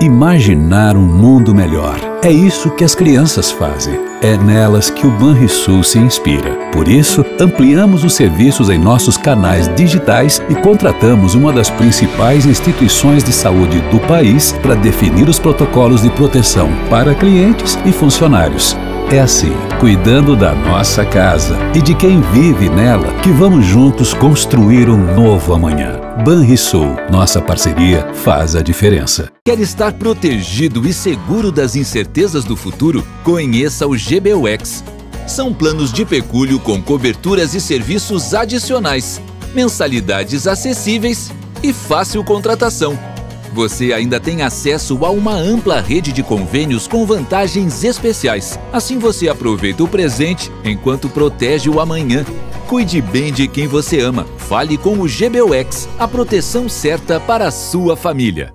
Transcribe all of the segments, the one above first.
imaginar um mundo melhor. É isso que as crianças fazem. É nelas que o Banrisul se inspira. Por isso, ampliamos os serviços em nossos canais digitais e contratamos uma das principais instituições de saúde do país para definir os protocolos de proteção para clientes e funcionários. É assim, cuidando da nossa casa e de quem vive nela, que vamos juntos construir um novo amanhã. Banrisul, nossa parceria faz a diferença. Quer estar protegido e seguro das incertezas do futuro? Conheça o GBUX. São planos de pecúlio com coberturas e serviços adicionais, mensalidades acessíveis e fácil contratação. Você ainda tem acesso a uma ampla rede de convênios com vantagens especiais. Assim você aproveita o presente enquanto protege o amanhã. Cuide bem de quem você ama. Fale com o GBUX, a proteção certa para a sua família.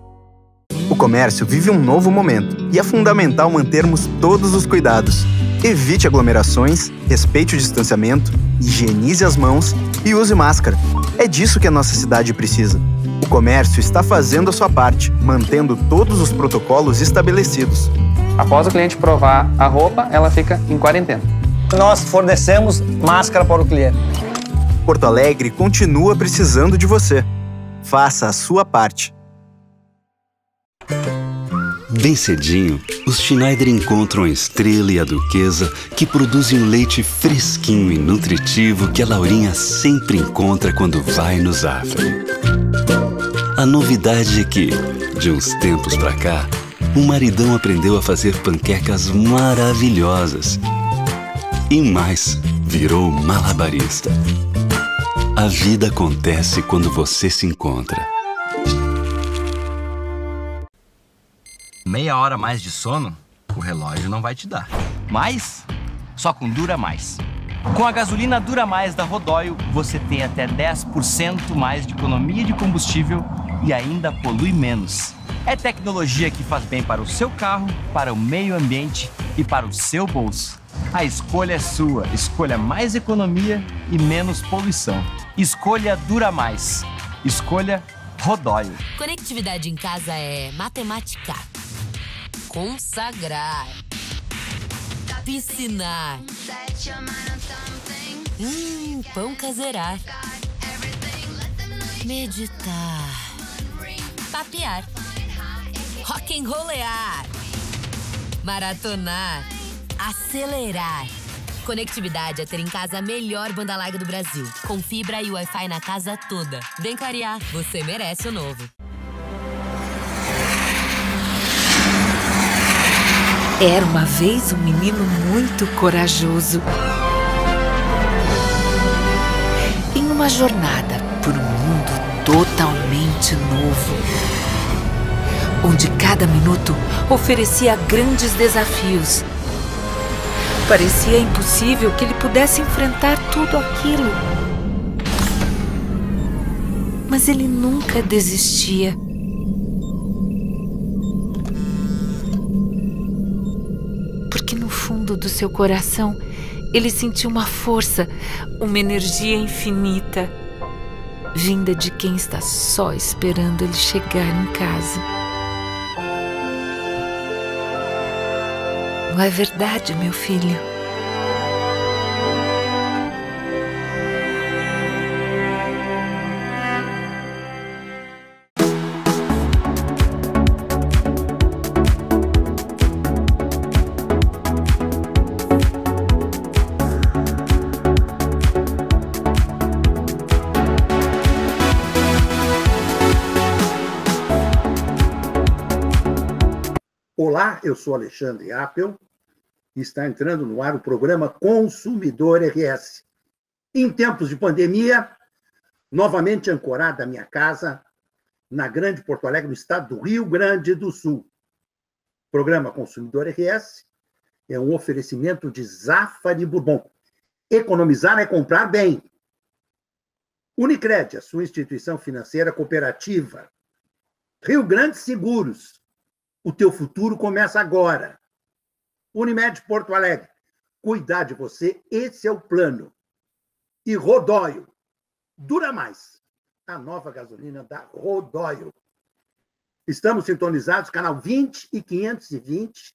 O comércio vive um novo momento e é fundamental mantermos todos os cuidados. Evite aglomerações, respeite o distanciamento, higienize as mãos e use máscara. É disso que a nossa cidade precisa. O comércio está fazendo a sua parte, mantendo todos os protocolos estabelecidos. Após o cliente provar a roupa, ela fica em quarentena. Nós fornecemos máscara para o cliente. Porto Alegre continua precisando de você. Faça a sua parte. Bem cedinho, os Schneider encontram a Estrela e a Duquesa, que produzem um leite fresquinho e nutritivo que a Laurinha sempre encontra quando vai no Zafari. A novidade é que, de uns tempos pra cá, o maridão aprendeu a fazer panquecas maravilhosas. E mais, virou malabarista. A vida acontece quando você se encontra. Meia hora mais de sono, o relógio não vai te dar. Mas, só com Dura Mais. Com a gasolina Dura Mais da Rodóio, você tem até 10% mais de economia de combustível e ainda polui menos. É tecnologia que faz bem para o seu carro, para o meio ambiente e para o seu bolso. A escolha é sua. Escolha mais economia e menos poluição. Escolha Dura Mais. Escolha Rodóio. Conectividade em casa é matemática. Consagrar. Piscinar. Pão caseirar. Meditar. Papear. Rock'n'rollear. Maratonar. Acelerar. Conectividade é ter em casa a melhor banda larga do Brasil. Com fibra e Wi-Fi na casa toda. Vem clarear. Você merece o novo. Era uma vez um menino muito corajoso. Em uma jornada por um mundo totalmente novo, onde cada minuto oferecia grandes desafios. Parecia impossível que ele pudesse enfrentar tudo aquilo. Mas ele nunca desistia. Porque no fundo do seu coração, ele sentiu uma força, uma energia infinita, vinda de quem está só esperando ele chegar em casa. Não é verdade, meu filho? Olá, eu sou Alexandre Appel e está entrando no ar o programa Consumidor RS. Em tempos de pandemia, novamente ancorado à minha casa, na Grande Porto Alegre, no estado do Rio Grande do Sul. O programa Consumidor RS é um oferecimento de Zafari Bourbon. Economizar é comprar bem. Unicred, a sua instituição financeira cooperativa. Rio Grande Seguros. O teu futuro começa agora. Unimed Porto Alegre. Cuidar de você, esse é o plano. E Rodóio. Dura Mais. A nova gasolina da Rodóio. Estamos sintonizados, canal 20 e 520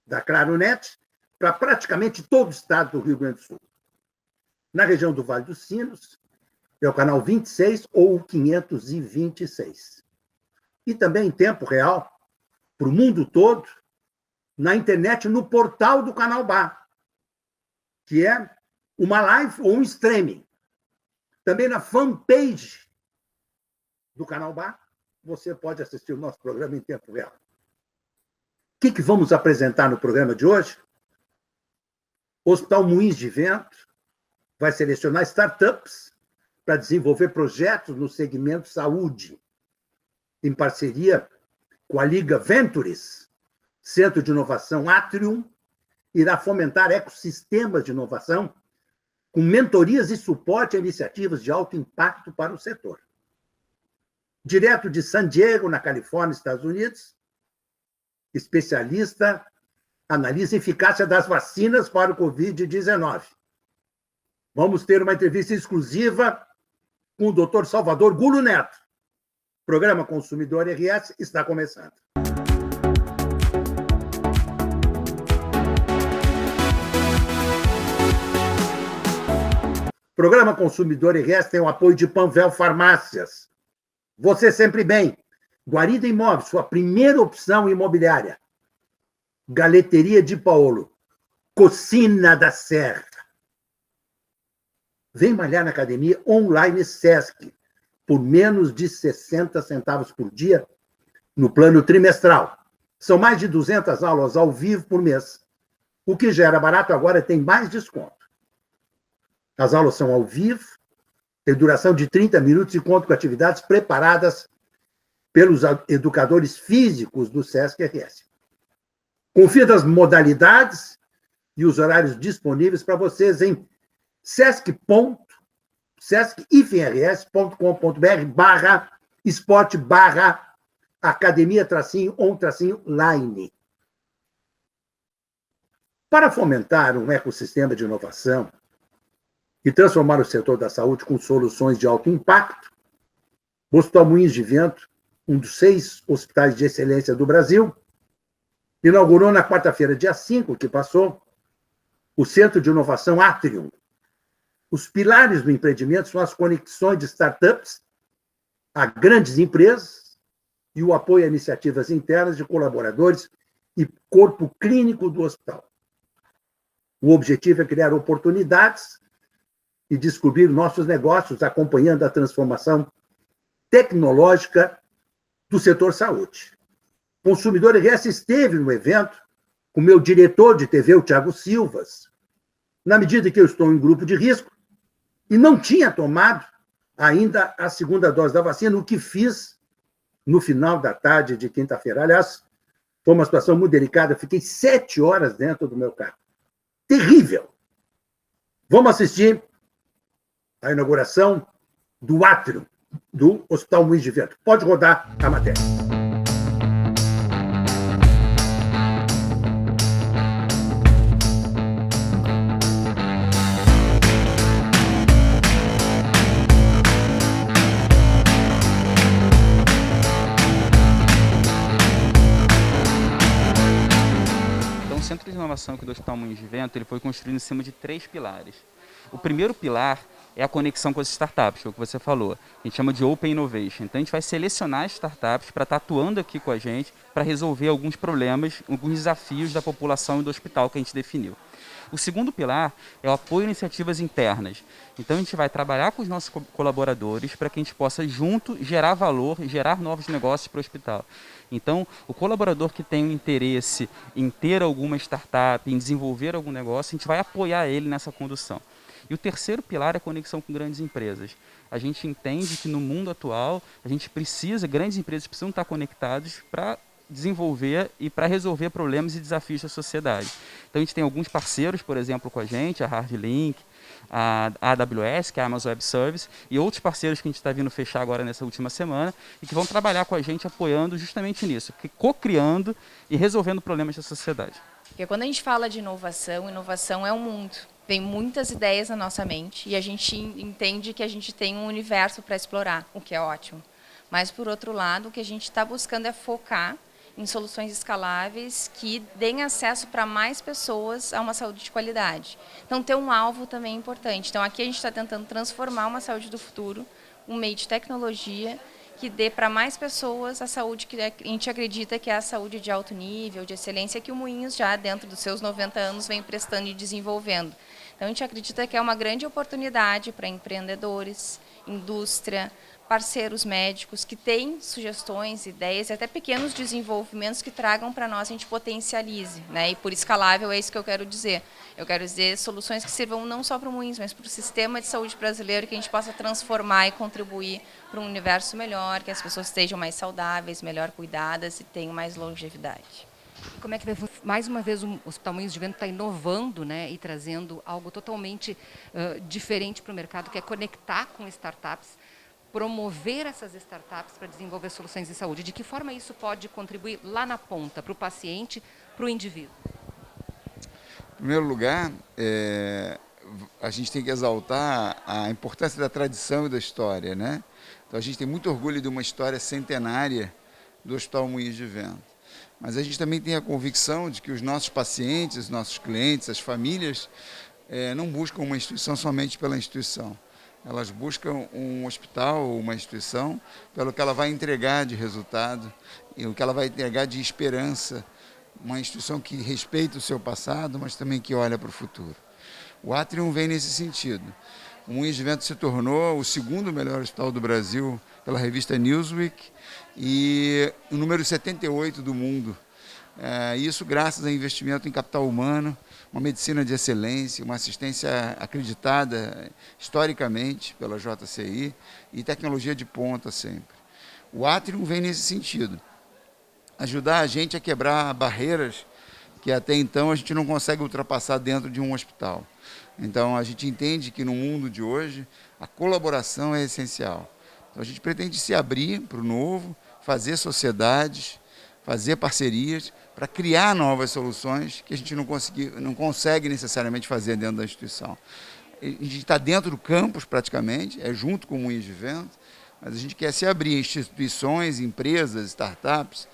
da Claronet, para praticamente todo o estado do Rio Grande do Sul. Na região do Vale dos Sinos, é o canal 26 ou 526. E também em tempo real, para o mundo todo, na internet, no portal do Canal Bar, que é uma live ou um streaming. Também na fanpage do Canal Bar, você pode assistir o nosso programa em tempo real. O que vamos apresentar no programa de hoje? O Hospital Moinhos de Vento vai selecionar startups para desenvolver projetos no segmento saúde, em parceria com a Liga Ventures, Centro de Inovação Atrium, irá fomentar ecossistemas de inovação com mentorias e suporte a iniciativas de alto impacto para o setor. Direto de San Diego, na Califórnia, Estados Unidos, especialista analisa a eficácia das vacinas para o Covid-19. Vamos ter uma entrevista exclusiva com o Dr. Salvador Gulo Neto. O programa Consumidor RS está começando. O programa Consumidor RS tem o apoio de Panvel Farmácias. Você sempre bem. Guarida Imóveis, sua primeira opção imobiliária. Galeteria de Paolo. Cocina da Serra. Vem malhar na academia online Sesc, por menos de 60 centavos por dia, no plano trimestral. São mais de 200 aulas ao vivo por mês. O que já era barato agora tem mais desconto. As aulas são ao vivo, tem duração de 30 minutos e contam com atividades preparadas pelos educadores físicos do Sesc RS. Confira as modalidades e os horários disponíveis para vocês em sesc-ifrs.com.br/esporte/academia-on-line. Para fomentar um ecossistema de inovação e transformar o setor da saúde com soluções de alto impacto, o Hospital Moinhos de Vento, um dos 6 hospitais de excelência do Brasil, inaugurou na quarta-feira, dia 5, que passou, o Centro de Inovação Atrium. Os pilares do empreendimento são as conexões de startups a grandes empresas e o apoio a iniciativas internas de colaboradores e corpo clínico do hospital. O objetivo é criar oportunidades e descobrir nossos negócios, acompanhando a transformação tecnológica do setor saúde. O Consumidor RS esteve no evento com o meu diretor de TV, o Thiago Silvas, na medida que eu estou em grupo de risco e não tinha tomado ainda a segunda dose da vacina, o que fiz no final da tarde de quinta-feira. Aliás, foi uma situação muito delicada, eu fiquei 7 horas dentro do meu carro. Terrível! Vamos assistir a inauguração do átrio do Hospital Moinhos de Vento. Pode rodar a matéria. Então, o Centro de Inovação aqui do Hospital Moinhos de Vento, ele foi construído em cima de 3 pilares. O primeiro pilar é a conexão com as startups, que é o que você falou. A gente chama de Open Innovation. Então, a gente vai selecionar as startups para estar atuando aqui com a gente para resolver alguns problemas, alguns desafios da população e do hospital que a gente definiu. O segundo pilar é o apoio a iniciativas internas. Então, a gente vai trabalhar com os nossos colaboradores para que a gente possa, junto, gerar valor e gerar novos negócios para o hospital. Então, o colaborador que tem um interesse em ter alguma startup, em desenvolver algum negócio, a gente vai apoiar ele nessa condução. E o terceiro pilar é a conexão com grandes empresas. A gente entende que no mundo atual, grandes empresas precisam estar conectadas para desenvolver e para resolver problemas e desafios da sociedade. Então, a gente tem alguns parceiros, por exemplo, com a gente, a Hardlink, a AWS, que é a Amazon Web Service, e outros parceiros que a gente está vindo fechar agora nessa última semana e que vão trabalhar com a gente apoiando justamente nisso, co-criando e resolvendo problemas da sociedade. Porque quando a gente fala de inovação, inovação é um mundo. Vem muitas ideias na nossa mente e a gente entende que a gente tem um universo para explorar, o que é ótimo. Mas, por outro lado, o que a gente está buscando é focar em soluções escaláveis que deem acesso para mais pessoas a uma saúde de qualidade. Então, ter um alvo também é importante. Então, aqui a gente está tentando transformar uma saúde do futuro, um meio de tecnologia que dê para mais pessoas a saúde que a gente acredita que é a saúde de alto nível, de excelência, que o Moinhos já, dentro dos seus 90 anos, vem prestando e desenvolvendo. Então, a gente acredita que é uma grande oportunidade para empreendedores, indústria, parceiros médicos que têm sugestões, ideias e até pequenos desenvolvimentos que tragam para nós, a gente potencialize, né? E por escalável é isso que eu quero dizer. Eu quero dizer soluções que sirvam não só para o Moinhos, mas para o sistema de saúde brasileiro, que a gente possa transformar e contribuir para um universo melhor, que as pessoas estejam mais saudáveis, melhor cuidadas e tenham mais longevidade. Como é que mais uma vez o Hospital Moinhos de Vento está inovando, né, e trazendo algo totalmente diferente para o mercado, que é conectar com startups, promover essas startups para desenvolver soluções de saúde. De que forma isso pode contribuir lá na ponta, para o paciente, para o indivíduo? Em primeiro lugar, a gente tem que exaltar a importância da tradição e da história, né? Então, a gente tem muito orgulho de uma história centenária do Hospital Moinhos de Vento. Mas a gente também tem a convicção de que os nossos pacientes, os nossos clientes, as famílias, não buscam uma instituição somente pela instituição. Elas buscam um hospital ou uma instituição pelo que ela vai entregar de resultado e o que ela vai entregar de esperança. Uma instituição que respeita o seu passado, mas também que olha para o futuro. O Atrium vem nesse sentido. O Moinhos de Vento se tornou o segundo melhor hospital do Brasil pela revista Newsweek e o número 78 do mundo. Isso graças a investimento em capital humano, uma medicina de excelência, uma assistência acreditada historicamente pela JCI e tecnologia de ponta sempre. O Atrium vem nesse sentido, ajudar a gente a quebrar barreiras que até então a gente não consegue ultrapassar dentro de um hospital. Então a gente entende que no mundo de hoje a colaboração é essencial. Então a gente pretende se abrir para o novo, fazer sociedades, fazer parcerias para criar novas soluções que a gente não consegue necessariamente fazer dentro da instituição. A gente está dentro do campus praticamente, junto com o Moinhos de Vento, mas a gente quer se abrir a instituições, empresas, startups,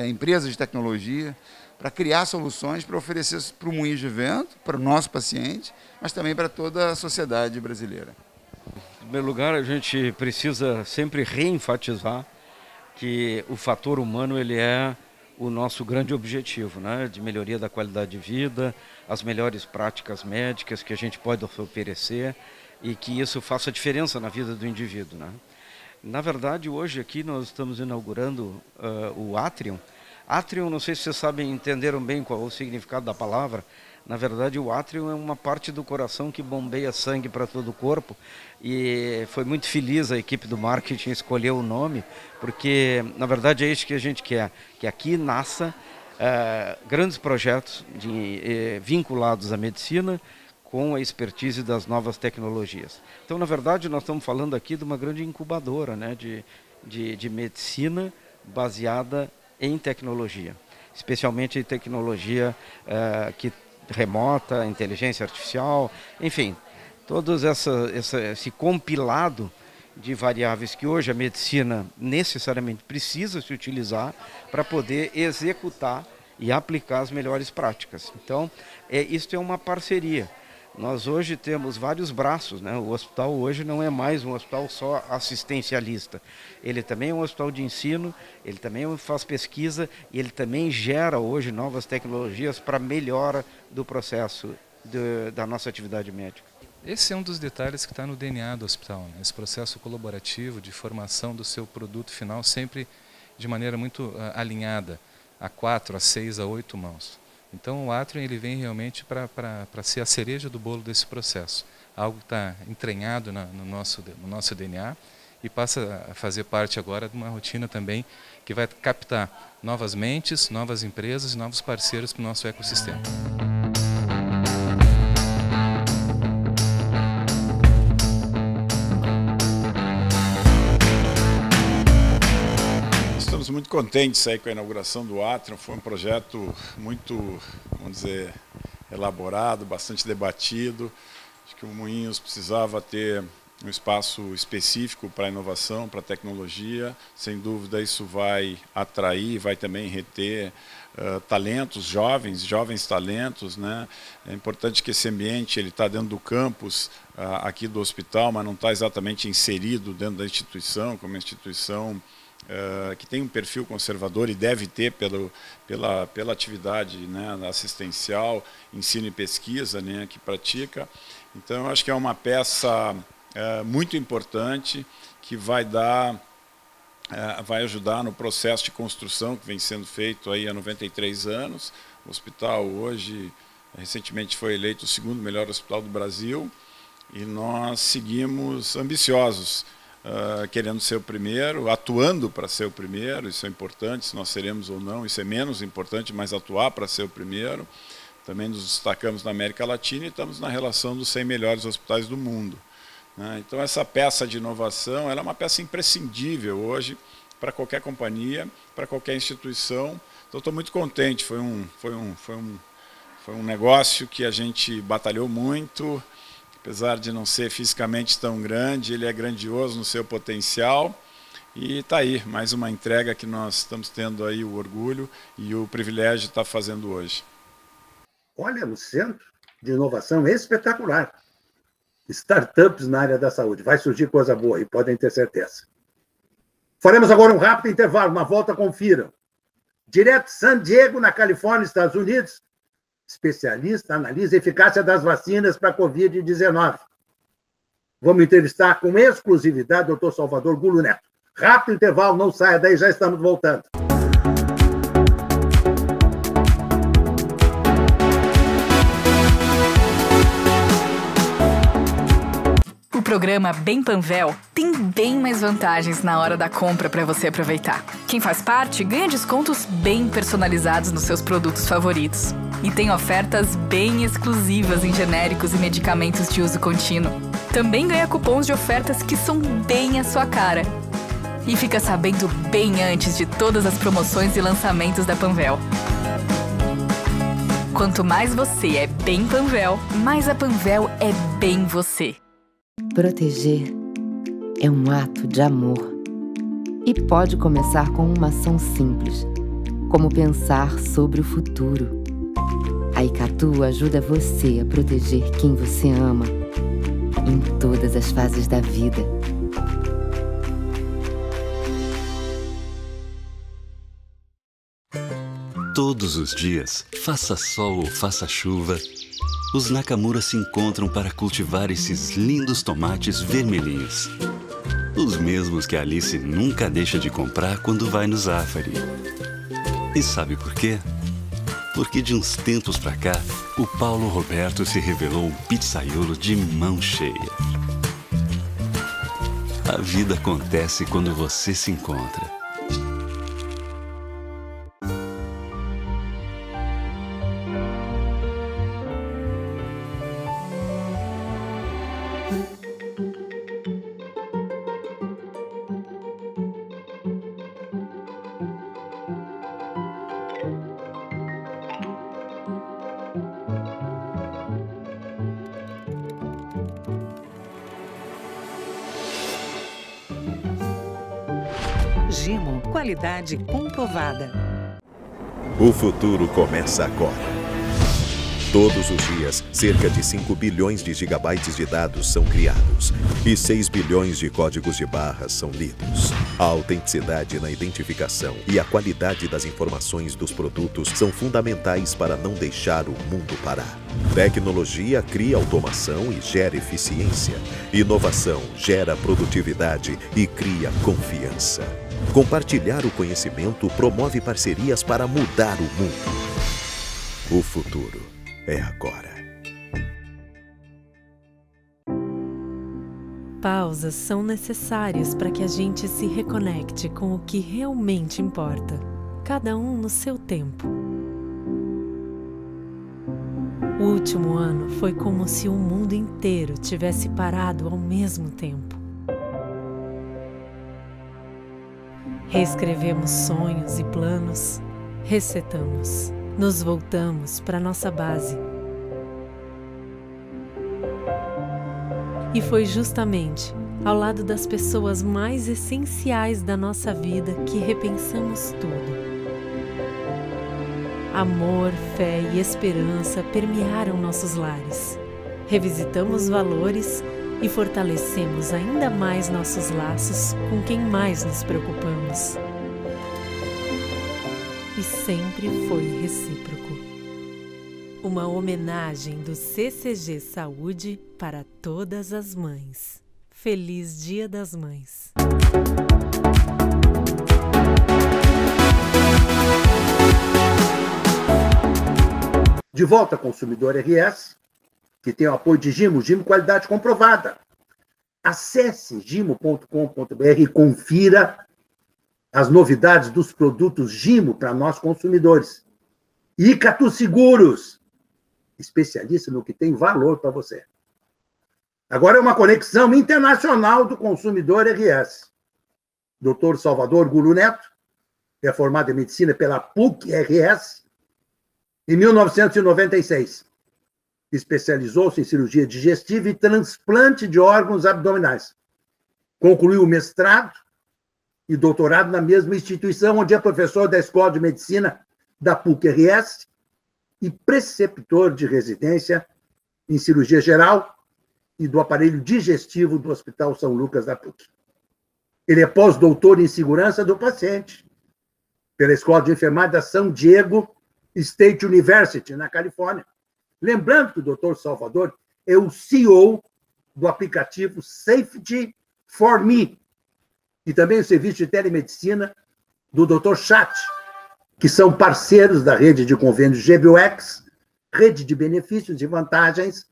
empresas de tecnologia, para criar soluções para oferecer para o Moinhos de Vento, para o nosso paciente, mas também para toda a sociedade brasileira. Em primeiro lugar, a gente precisa sempre reenfatizar que o fator humano ele é o nosso grande objetivo, né? De melhoria da qualidade de vida, as melhores práticas médicas que a gente pode oferecer e que isso faça diferença na vida do indivíduo, né? Na verdade, hoje aqui nós estamos inaugurando o Atrium. Atrium, não sei se vocês sabem, entenderam bem qual é o significado da palavra. Na verdade, o átrio é uma parte do coração que bombeia sangue para todo o corpo. E foi muito feliz a equipe do marketing escolher o nome, porque, na verdade, é isso que a gente quer. Que aqui nasça grandes projetos vinculados à medicina com a expertise das novas tecnologias. Então, na verdade, nós estamos falando aqui de uma grande incubadora, né, de medicina baseada em tecnologia. Especialmente em tecnologia remota, inteligência artificial, enfim, todo esse compilado de variáveis que hoje a medicina necessariamente precisa se utilizar para poder executar e aplicar as melhores práticas. Então, isso é uma parceria. Nós hoje temos vários braços, né? O hospital hoje não é mais um hospital só assistencialista. Ele também é um hospital de ensino, ele também faz pesquisa e ele também gera hoje novas tecnologias para melhora do processo da nossa atividade médica. Esse é um dos detalhes que está no DNA do hospital, né? Esse processo colaborativo de formação do seu produto final sempre de maneira muito alinhada, a 4, a 6, a 8 mãos. Então o Atrium ele vem realmente para ser a cereja do bolo desse processo. Algo que está entranhado no nosso DNA e passa a fazer parte agora de uma rotina também que vai captar novas mentes, novas empresas e novos parceiros para o nosso ecossistema. Estamos muito contentes aí com a inauguração do Atrium. Foi um projeto muito, vamos dizer, elaborado, bastante debatido. Acho que o Moinhos precisava ter um espaço específico para inovação, para tecnologia. Sem dúvida isso vai atrair, vai também reter talentos, jovens talentos, né? É importante que esse ambiente ele está dentro do campus aqui do hospital, mas não está exatamente inserido dentro da instituição, como uma instituição que tem um perfil conservador e deve ter pela atividade, né, assistencial, ensino e pesquisa, né, que pratica. Então, eu acho que é uma peça muito importante que vai ajudar no processo de construção que vem sendo feito aí há 93 anos. O hospital hoje, recentemente foi eleito o segundo melhor hospital do Brasil e nós seguimos ambiciosos, querendo ser o primeiro, atuando para ser o primeiro. Isso é importante, se nós seremos ou não, isso é menos importante, mas atuar para ser o primeiro. Também nos destacamos na América Latina e estamos na relação dos 100 melhores hospitais do mundo. Então essa peça de inovação ela é uma peça imprescindível hoje para qualquer companhia, para qualquer instituição. Então estou muito contente, foi um negócio que a gente batalhou muito, apesar de não ser fisicamente tão grande, ele é grandioso no seu potencial. E está aí, mais uma entrega que nós estamos tendo aí o orgulho e o privilégio de estar fazendo hoje. Olha, o Centro de Inovação é espetacular. Startups na área da saúde. Vai surgir coisa boa aí, podem ter certeza. Faremos agora um rápido intervalo. Na volta, confiram. Direto de San Diego, na Califórnia, Estados Unidos, especialista analisa a eficácia das vacinas para a Covid-19. Vamos entrevistar com exclusividade o Dr. Salvador Gulo Neto. Rápido intervalo, não saia daí, já estamos voltando. O programa Bem Panvel tem bem mais vantagens na hora da compra para você aproveitar. Quem faz parte ganha descontos bem personalizados nos seus produtos favoritos. E tem ofertas bem exclusivas em genéricos e medicamentos de uso contínuo. Também ganha cupons de ofertas que são bem a sua cara. E fica sabendo bem antes de todas as promoções e lançamentos da Panvel. Quanto mais você é bem Panvel, mais a Panvel é bem você. Proteger é um ato de amor e pode começar com uma ação simples, como pensar sobre o futuro. A Icatu ajuda você a proteger quem você ama em todas as fases da vida. Todos os dias, faça sol ou faça chuva, os Nakamura se encontram para cultivar esses lindos tomates vermelhinhos. Os mesmos que a Alice nunca deixa de comprar quando vai no Zafari. E sabe por quê? Porque de uns tempos pra cá, o Paulo Roberto se revelou um pizzaiolo de mão cheia. A vida acontece quando você se encontra. Gimo, qualidade comprovada. O futuro começa agora. Todos os dias, cerca de 5 bilhões de gigabytes de dados são criados e 6 bilhões de códigos de barras são lidos. A autenticidade na identificação e a qualidade das informações dos produtos são fundamentais para não deixar o mundo parar. Tecnologia cria automação e gera eficiência. Inovação gera produtividade e cria confiança. Compartilhar o conhecimento promove parcerias para mudar o mundo. O futuro é agora. Pausas são necessárias para que a gente se reconecte com o que realmente importa, cada um no seu tempo. O último ano foi como se o mundo inteiro tivesse parado ao mesmo tempo. Reescrevemos sonhos e planos, resetamos, nos voltamos para nossa base. E foi justamente ao lado das pessoas mais essenciais da nossa vida que repensamos tudo. Amor, fé e esperança permearam nossos lares. Revisitamos valores e fortalecemos ainda mais nossos laços com quem mais nos preocupamos. E sempre foi recíproco. Uma homenagem do CCG Saúde para todas as mães. Feliz Dia das Mães! De volta, Consumidor RS, que tem o apoio de Gimo, Gimo qualidade comprovada. Acesse gimo.com.br e confira as novidades dos produtos Gimo para nós consumidores. Icatu Seguros, especialista no que tem valor para você. Agora é uma conexão internacional do Consumidor RS. Dr. Salvador Gulu Neto é formado em medicina pela PUC-RS em 1996. Especializou-se em cirurgia digestiva e transplante de órgãos abdominais. Concluiu o mestrado e doutorado na mesma instituição, onde é professor da Escola de Medicina da PUC-RS e preceptor de residência em cirurgia geral e do aparelho digestivo do Hospital São Lucas da PUC. Ele é pós-doutor em segurança do paciente pela Escola de Enfermagem da San Diego State University, na Califórnia. Lembrando que o Dr. Salvador é o CEO do aplicativo Safety for Me e também o serviço de telemedicina do Dr. Chat, que são parceiros da rede de convênios GBUX, rede de benefícios e vantagens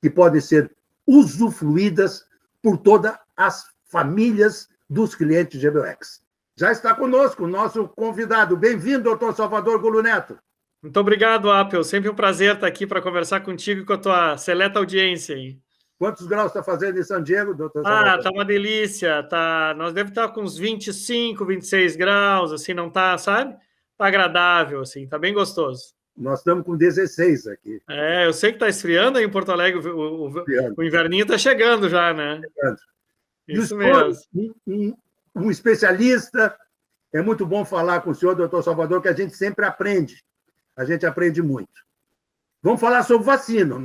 que podem ser usufruídas por todas as famílias dos clientes GBUX. Já está conosco o nosso convidado. Bem-vindo, doutor Salvador Gulu Neto. Muito obrigado, Apple. Sempre um prazer estar aqui para conversar contigo e com a tua seleta audiência aí. Quantos graus está fazendo em San Diego, doutor Salvador? Tá uma delícia. Nós devemos estar com uns 25, 26 graus, assim, não tá, sabe? Tá agradável, assim, tá bem gostoso. Nós estamos com 16 aqui. Eu sei que tá esfriando aí em Porto Alegre, o inverninho tá chegando já, né? Chegando. Isso mesmo. Um especialista, é muito bom falar com o senhor, doutor Salvador, que a gente sempre aprende. A gente aprende muito. Vamos falar sobre vacina.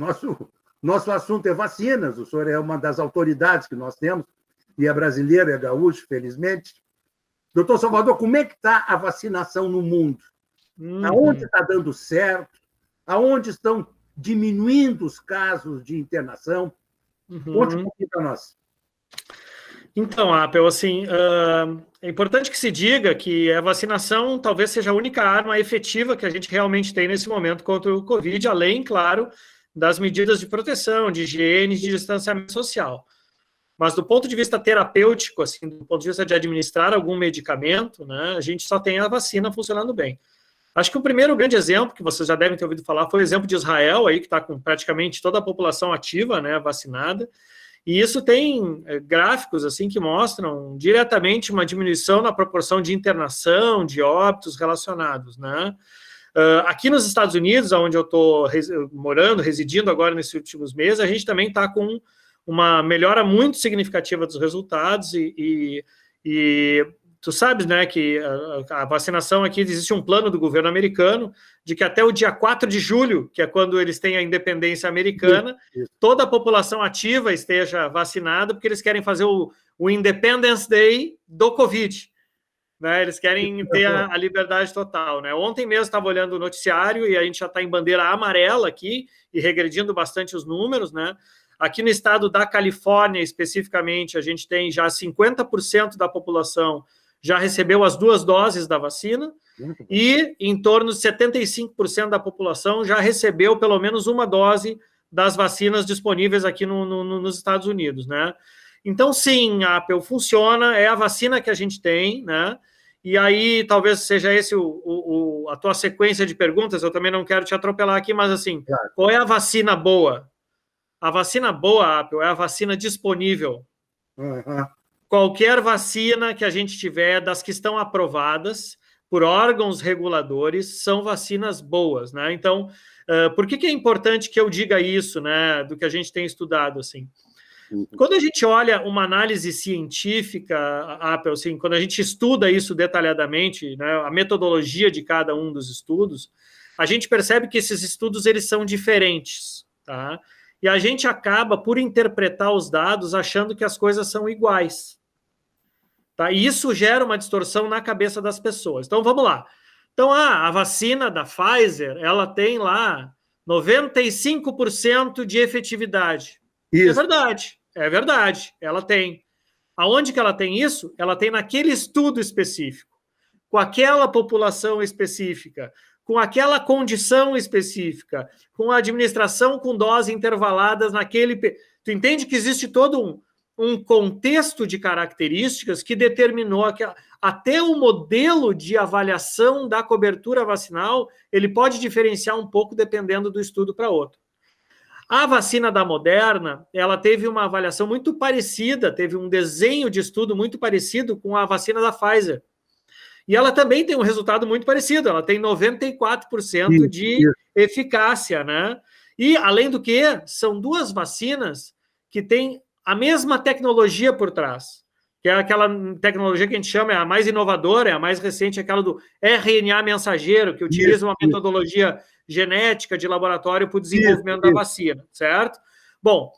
Nosso assunto é vacinas. O senhor é uma das autoridades que nós temos, e é brasileiro, é gaúcho, felizmente. Doutor Salvador, como é que está a vacinação no mundo? Aonde está dando certo? Aonde estão diminuindo os casos de internação? Conte um pouquinho para nós. Então, Apple, assim, é importante que se diga que a vacinação talvez seja a única arma efetiva que a gente realmente tem nesse momento contra o Covid, além, claro, das medidas de proteção, de higiene e de distanciamento social. Mas do ponto de vista terapêutico, assim, do ponto de vista de administrar algum medicamento, né, a gente só tem a vacina funcionando bem. Acho que o primeiro grande exemplo, que vocês já devem ter ouvido falar, foi o exemplo de Israel, aí, que está com praticamente toda a população ativa, né, vacinada. E isso tem gráficos assim que mostram diretamente uma diminuição na proporção de internação, de óbitos relacionados, né? Aqui nos Estados Unidos, onde eu estou morando, residindo agora nesses últimos meses, a gente também está com uma melhora muito significativa dos resultados e tu sabes, né, que a vacinação aqui, existe um plano do governo americano de que até o dia 4 de julho, que é quando eles têm a independência americana, toda a população ativa esteja vacinada, porque eles querem fazer o Independence Day do Covid. Né? Eles querem ter a liberdade total. Né? Ontem mesmo estava olhando o noticiário e a gente já está em bandeira amarela aqui e regredindo bastante os números, né? Aqui no estado da Califórnia, especificamente, a gente tem já 50% da população já recebeu as 2 doses da vacina e em torno de 75% da população já recebeu pelo menos uma dose das vacinas disponíveis aqui nos Estados Unidos, né? Então, sim, a Apple funciona, é a vacina que a gente tem, né? E aí, talvez seja esse a tua sequência de perguntas, eu também não quero te atropelar aqui, mas assim, qual é a vacina boa? A vacina boa, Apple, é a vacina disponível. Qualquer vacina que a gente tiver, das que estão aprovadas por órgãos reguladores, são vacinas boas, né? Então, por que é importante que eu diga isso, né? Do que a gente tem estudado, assim? Quando a gente olha uma análise científica, Apple, assim, quando a gente estuda isso detalhadamente, né, a metodologia de cada um dos estudos, a gente percebe que esses estudos eles são diferentes, tá? E a gente acaba por interpretar os dados achando que as coisas são iguais. Tá? E isso gera uma distorção na cabeça das pessoas. Então, vamos lá. Então, a vacina da Pfizer, ela tem lá 95% de efetividade. Isso. É verdade, ela tem. Aonde que ela tem isso? Ela tem naquele estudo específico, com aquela população específica, com aquela condição específica, com a administração com doses intervaladas naquele... Tu entende que existe todo um contexto de características que determinou até o modelo de avaliação da cobertura vacinal, ele pode diferenciar um pouco dependendo do estudo para outro. A vacina da Moderna, ela teve uma avaliação muito parecida, teve um desenho de estudo muito parecido com a vacina da Pfizer. E ela também tem um resultado muito parecido, ela tem 94% de eficácia, né? E, além do que, são duas vacinas que têm a mesma tecnologia por trás, que é aquela tecnologia que a gente chama, é a mais inovadora, é a mais recente, aquela do RNA mensageiro, que utiliza uma metodologia genética de laboratório para o desenvolvimento da vacina, certo? Bom,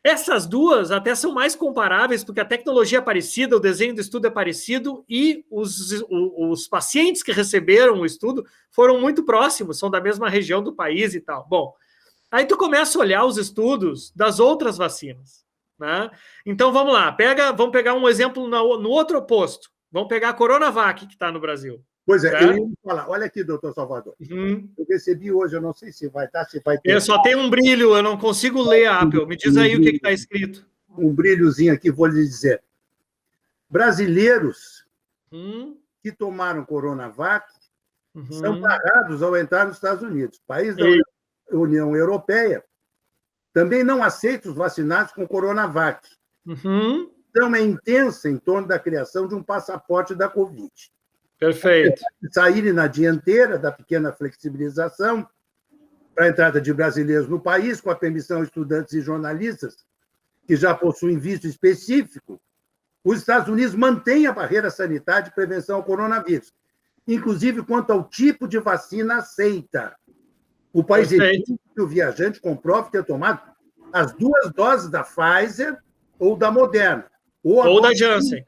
essas duas até são mais comparáveis, porque a tecnologia é parecida, o desenho do estudo é parecido, e os pacientes que receberam o estudo foram muito próximos, são da mesma região do país e tal. Bom, aí tu começa a olhar os estudos das outras vacinas, né? Então, vamos lá, vamos pegar um exemplo no outro oposto. Vamos pegar a Coronavac, que está no Brasil. Pois é, eu ia falar. Olha aqui, doutor Salvador. Eu recebi hoje, eu não sei se vai estar, se vai ter. Eu só tenho um brilho, eu não consigo ler, Apple. Me diz aí o que está escrito. Um brilhozinho aqui, vou lhe dizer. Brasileiros que tomaram Coronavac são barrados ao entrar nos Estados Unidos. País da União Europeia também não aceita os vacinados com Coronavac. Então, é intensa em torno da criação de um passaporte da Covid. Perfeito. Saírem na dianteira da pequena flexibilização para a entrada de brasileiros no país, com a permissão de estudantes e jornalistas que já possuem visto específico, os Estados Unidos mantêm a barreira sanitária de prevenção ao coronavírus, inclusive quanto ao tipo de vacina aceita. O país exige que o viajante comprove ter tomado as 2 doses da Pfizer ou da Moderna. Ou da Janssen.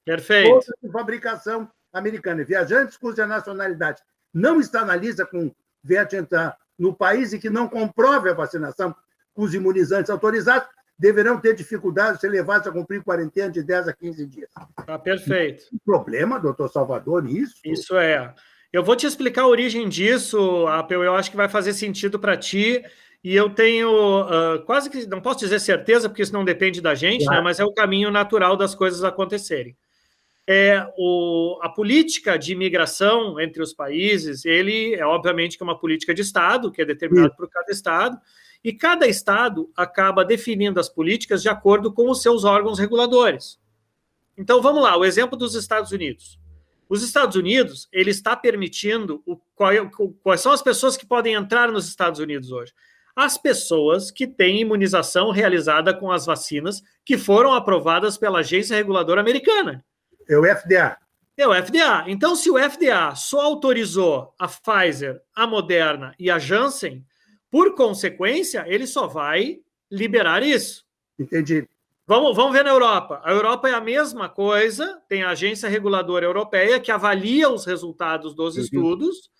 Perfeito. Outra de fabricação americana. Viajantes cuja nacionalidade não está na lista com viés de entrar no país e que não comprove a vacinação com os imunizantes autorizados deverão ter dificuldade de ser levados a cumprir quarentena de 10 a 15 dias. Tá perfeito. Tem problema, doutor Salvador, isso? Isso é. Eu vou te explicar a origem disso, Apple, eu acho que vai fazer sentido para ti, e eu tenho quase que, não posso dizer certeza, porque isso não depende da gente, né, mas é o caminho natural das coisas acontecerem. A política de imigração entre os países, ele é obviamente que é uma política de Estado, que é determinada por cada Estado, e cada Estado acaba definindo as políticas de acordo com os seus órgãos reguladores. Então, vamos lá, o exemplo dos Estados Unidos. Os Estados Unidos, ele está permitindo... Quais são as pessoas que podem entrar nos Estados Unidos hoje? As pessoas que têm imunização realizada com as vacinas que foram aprovadas pela agência reguladora americana. É o FDA. É o FDA. Então, se o FDA só autorizou a Pfizer, a Moderna e a Janssen, por consequência, ele só vai liberar isso. Entendi. Vamos ver na Europa. A Europa é a mesma coisa, tem a agência reguladora europeia que avalia os resultados dos estudos,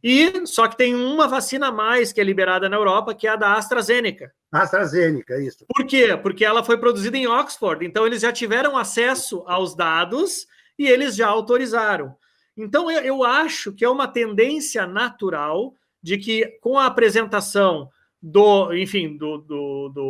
e só que tem uma vacina a mais que é liberada na Europa, que é a da AstraZeneca. AstraZeneca, isso. Por quê? Porque ela foi produzida em Oxford, então eles já tiveram acesso aos dados e eles já autorizaram. Então eu acho que é uma tendência natural de que com a apresentação do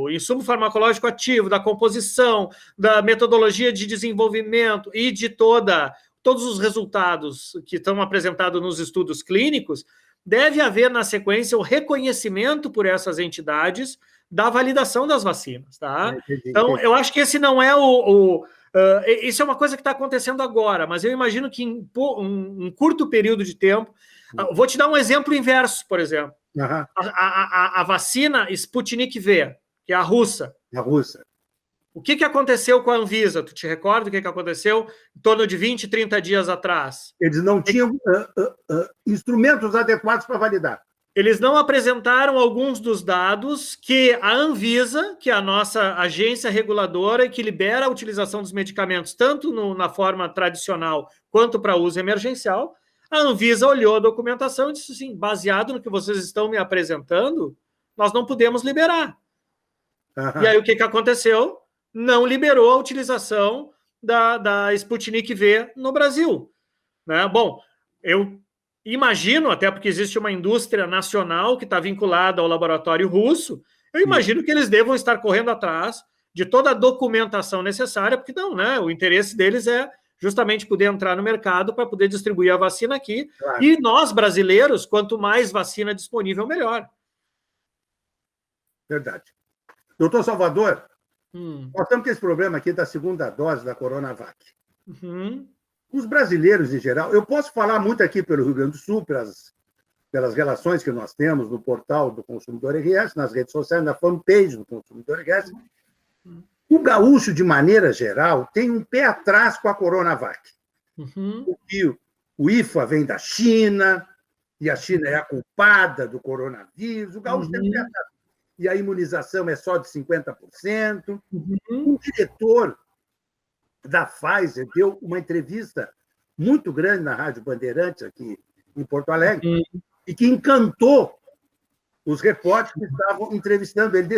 insumo farmacológico ativo, da composição, da metodologia de desenvolvimento e de todos os resultados que estão apresentados nos estudos clínicos, deve haver, na sequência, o reconhecimento por essas entidades da validação das vacinas, tá? Então, eu acho que esse não é isso é uma coisa que está acontecendo agora, mas eu imagino que em um curto período de tempo... Vou te dar um exemplo inverso, por exemplo. A vacina Sputnik V, que é a russa. O que aconteceu com a Anvisa? Tu te recorda o que aconteceu em torno de 20, 30 dias atrás? Eles não tinham instrumentos adequados para validar. Eles não apresentaram alguns dos dados que a Anvisa, que é a nossa agência reguladora e que libera a utilização dos medicamentos tanto na forma tradicional quanto para uso emergencial, a Anvisa olhou a documentação e disse assim, baseado no que vocês estão me apresentando, nós não podemos liberar. E aí o que aconteceu? Não liberou a utilização da Sputnik V no Brasil. Né? Bom, eu imagino, até porque existe uma indústria nacional que está vinculada ao laboratório russo, eu imagino que eles devam estar correndo atrás de toda a documentação necessária, porque não, né? O interesse deles é justamente poder entrar no mercado para poder distribuir a vacina aqui. Claro. E nós, brasileiros, quanto mais vacina disponível, melhor. Verdade. Doutor Salvador, nós estamos com esse problema aqui da segunda dose da Coronavac. Os brasileiros, em geral, eu posso falar muito aqui pelo Rio Grande do Sul, pelas relações que nós temos no portal do Consumidor RS, nas redes sociais, na fanpage do Consumidor RS. O gaúcho, de maneira geral, tem um pé atrás com a Coronavac. Porque o IFA vem da China, e a China é a culpada do coronavírus. O gaúcho tem um pé atrás. E a imunização é só de 50%. O diretor da Pfizer deu uma entrevista muito grande na Rádio Bandeirantes, aqui em Porto Alegre, e que encantou os repórteres que estavam entrevistando ele.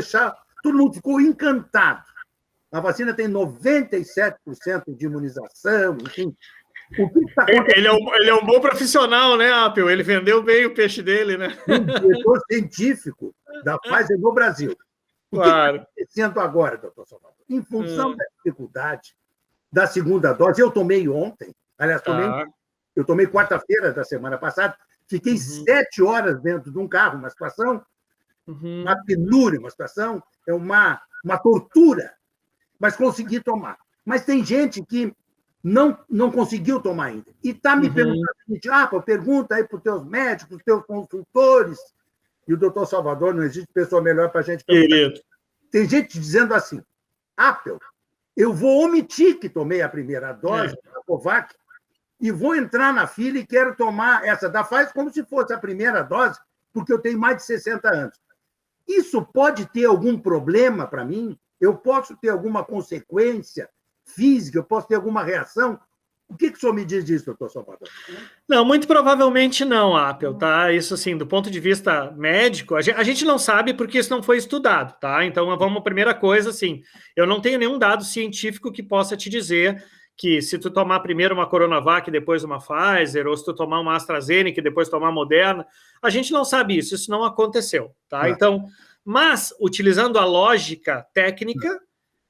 Todo mundo ficou encantado. A vacina tem 97% de imunização, enfim. O que está acontecendo? Ele é um bom profissional, né, Apple? Ele vendeu bem o peixe dele, né? Um diretor científico da Pfizer no Brasil. Claro. O que está acontecendo agora, doutor Salvador? Em função da dificuldade da segunda dose, eu tomei ontem, aliás, eu tomei quarta-feira da semana passada, fiquei 7 horas dentro de um carro, uma situação, uma penúria, uma situação, é uma tortura, mas consegui tomar. Mas tem gente que não conseguiu tomar ainda. E está me perguntando, pergunta aí para os teus médicos, os teus consultores, e o doutor Salvador, não existe pessoa melhor para a gente perguntar. Tem gente dizendo assim, Apple, eu vou omitir que tomei a primeira dose da Covax e vou entrar na fila e quero tomar essa da Pfizer como se fosse a primeira dose, porque eu tenho mais de 60 anos. Isso pode ter algum problema para mim? Eu posso ter alguma consequência física? Eu posso ter alguma reação? O que o senhor me diz disso, doutor Salvador? Não, muito provavelmente não, Apple, tá? Isso, assim, do ponto de vista médico, a gente não sabe porque isso não foi estudado, tá? Então, vamos, a primeira coisa, assim, eu não tenho nenhum dado científico que possa te dizer que se tu tomar primeiro uma Coronavac e depois uma Pfizer, ou se tu tomar uma AstraZeneca e depois tomar Moderna, a gente não sabe isso não aconteceu, tá? Então, mas, utilizando a lógica técnica,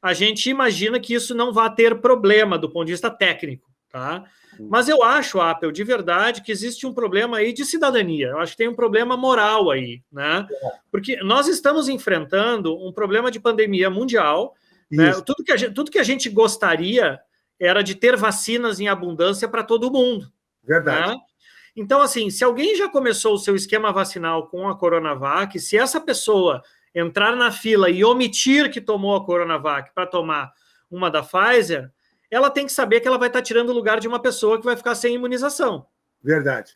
a gente imagina que isso não vai ter problema do ponto de vista técnico, tá? Mas eu acho, Apple, de verdade, que existe um problema aí de cidadania. Eu acho que tem um problema moral aí, né? Porque nós estamos enfrentando um problema de pandemia mundial, né? Tudo que a gente gostaria era de ter vacinas em abundância para todo mundo. Verdade. Né? Então, assim, se alguém já começou o seu esquema vacinal com a Coronavac, se essa pessoa entrar na fila e omitir que tomou a Coronavac para tomar uma da Pfizer, ela tem que saber que ela vai estar tirando o lugar de uma pessoa que vai ficar sem imunização. Verdade.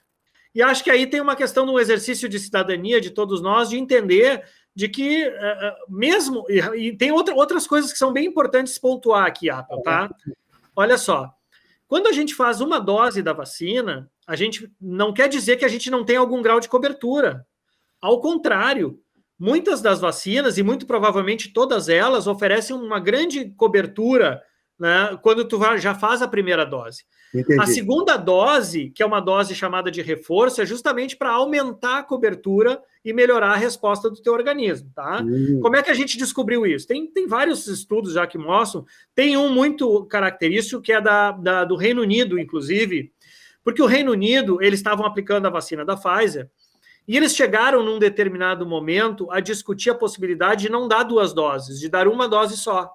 E acho que aí tem uma questão do exercício de cidadania de todos nós, de entender de que mesmo... E tem outras coisas que são bem importantes pontuar aqui, Apple, tá? Olha só. Quando a gente faz uma dose da vacina, a gente não quer dizer que a gente não tem algum grau de cobertura. Ao contrário, muitas das vacinas, e muito provavelmente todas elas, oferecem uma grande cobertura, né, quando tu já faz a primeira dose. Entendi. A segunda dose, que é uma dose chamada de reforço, é justamente para aumentar a cobertura e melhorar a resposta do teu organismo, tá? Como é que a gente descobriu isso? Tem vários estudos já que mostram, tem um muito característico que é do Reino Unido, inclusive, porque o Reino Unido, eles estavam aplicando a vacina da Pfizer, e eles chegaram num determinado momento a discutir a possibilidade de não dar 2 doses, de dar uma dose só.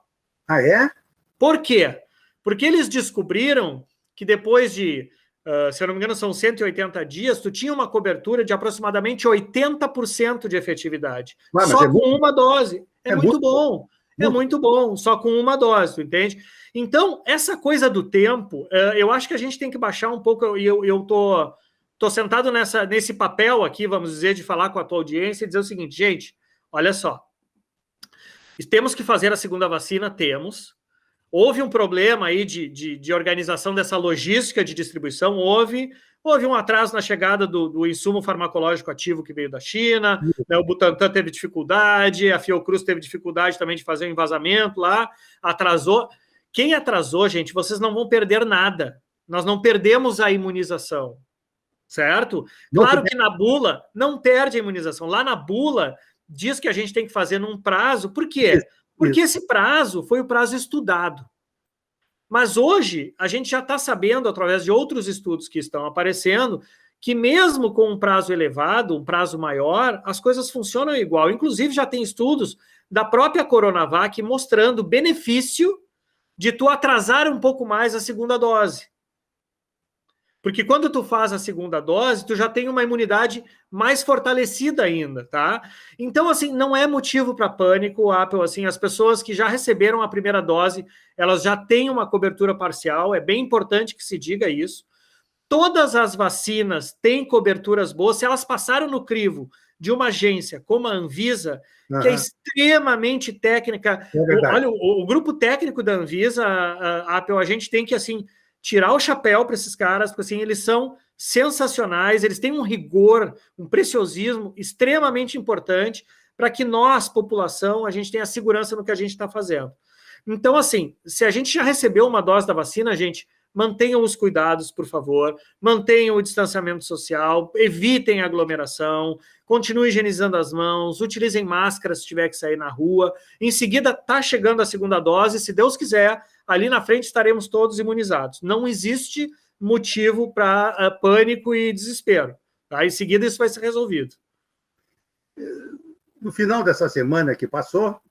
Ah, é? Por quê? Porque eles descobriram que depois de, se eu não me engano, são 180 dias, tu tinha uma cobertura de aproximadamente 80% de efetividade. Só com uma dose. É muito bom. é muito bom, só com uma dose, tu entende? Então, essa coisa do tempo, eu acho que a gente tem que baixar um pouco, e eu tô sentado nesse papel aqui, vamos dizer, de falar com a tua audiência e dizer o seguinte, gente, olha só, temos que fazer a segunda vacina, temos. Houve um problema aí de organização dessa logística de distribuição, houve um atraso na chegada do insumo farmacológico ativo que veio da China, né, o Butantan teve dificuldade, a Fiocruz teve dificuldade também de fazer um envasamento lá, atrasou. Quem atrasou, gente, vocês não vão perder nada. Nós não perdemos a imunização, certo? Claro que na bula não perde a imunização. Lá na bula diz que a gente tem que fazer num prazo. Por quê? Porque esse prazo foi o prazo estudado. Mas hoje a gente já está sabendo, através de outros estudos que estão aparecendo, que mesmo com um prazo elevado, um prazo maior, as coisas funcionam igual. Inclusive já tem estudos da própria Coronavac mostrando o benefício de tu atrasar um pouco mais a segunda dose. Porque quando tu faz a segunda dose, tu já tem uma imunidade mais fortalecida ainda, tá? Então, assim, não é motivo para pânico, Apple, assim, as pessoas que já receberam a primeira dose, elas já têm uma cobertura parcial, é bem importante que se diga isso. Todas as vacinas têm coberturas boas, se elas passaram no crivo de uma agência como a Anvisa, que é extremamente técnica. Olha, o grupo técnico da Anvisa, a Apple, a gente tem que, assim, tirar o chapéu para esses caras, porque assim, eles são sensacionais, eles têm um rigor, um preciosismo extremamente importante para que nós, população, a gente tenha segurança no que a gente está fazendo. Então, assim, se a gente já recebeu uma dose da vacina, gente, mantenham os cuidados, por favor, mantenham o distanciamento social, evitem a aglomeração, continuem higienizando as mãos, utilizem máscara se tiver que sair na rua. Em seguida, está chegando a segunda dose, se Deus quiser, ali na frente estaremos todos imunizados. Não existe motivo para pânico e desespero. Tá? Em seguida, isso vai ser resolvido. No final dessa semana que passou,